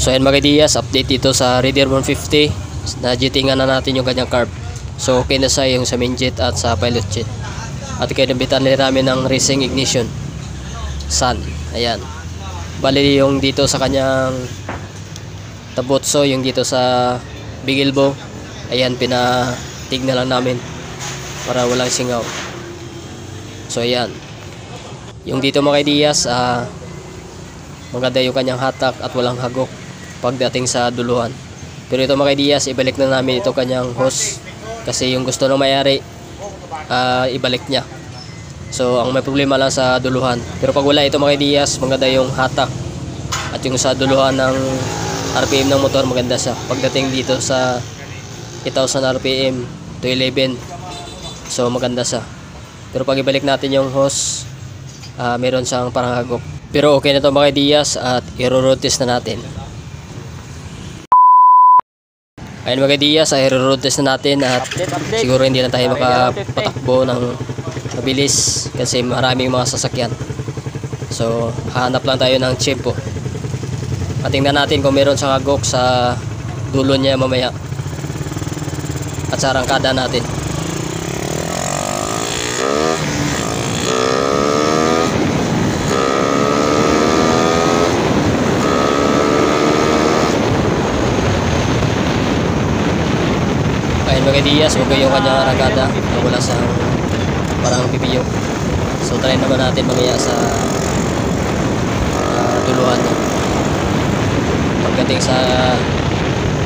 So ayan mga Diaz, update dito sa Raider 150. Na-jettingan na natin yung kanyang carb. So okay na sa yung sa main jet at sa pilot jet. At kinambitan nila namin ng racing ignition sun. Ayan. Bali yung dito sa kanyang tabotso, yung dito sa big elbow, ayan, pinatig na lang namin para walang singaw. So ayan. Yung dito mga Diaz, maganda yung kanyang hatak at walang hagok pagdating sa duluhan. Pero ito mga Diaz, ibalik na namin ito kanyang hose kasi yung gusto ng mayari, ibalik niya. So ang may problema lang sa duluhan. Pero pag wala ito mga Diaz, maganda yung hatak at yung sa duluhan ng RPM ng motor, maganda siya pagdating dito sa 8,000 RPM to 11. So maganda siya. Pero pag ibalik natin yung hose, meron siyang parang hagok. Pero okay na to mga Diaz at i-road test na natin. Ayun mga Diaz, i-road test na natin at siguro hindi na tayo makapatakbo ng mabilis kasi maraming mga sasakyan. So hahanap lang tayo ng tsempo. Patingnan natin kung meron siyang hagok sa dulo niya mamaya at sa arangkada natin. Ayun mga Diaz, okay yung kanyang arangkada, wala sa parang pipiyo. So try naman natin mamaya sa duluhan niya pagdating sa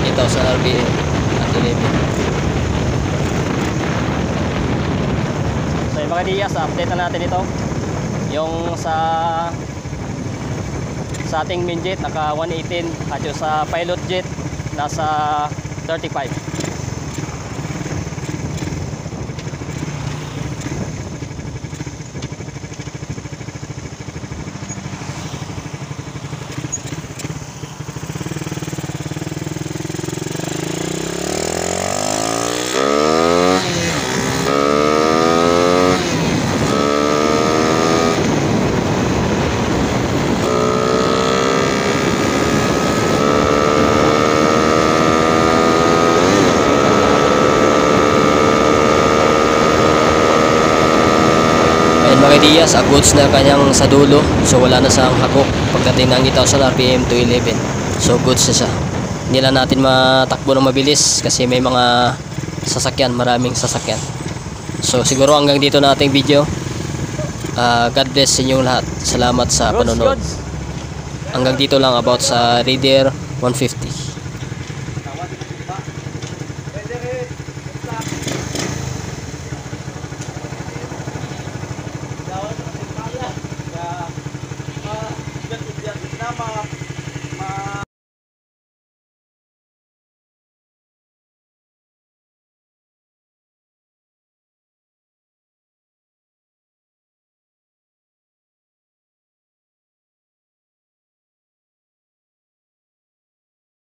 8,000 RPM at 11. So yung mga Diaz, update na natin ito. Yung sa ating main jet naka 118 at yung sa pilot jet nasa 35. Mga Diaz, goods na kanyang sa dulo. So wala na siyang hagok pagdating ng 8,000 RPM to 11. So goods na siya. Hindi lang natin matakbo ng mabilis kasi may mga sasakyan, maraming sasakyan. So siguro hanggang dito na ating video. God bless sa inyong lahat. Salamat sa panonood. Hanggang dito lang about sa Raider 150. Nama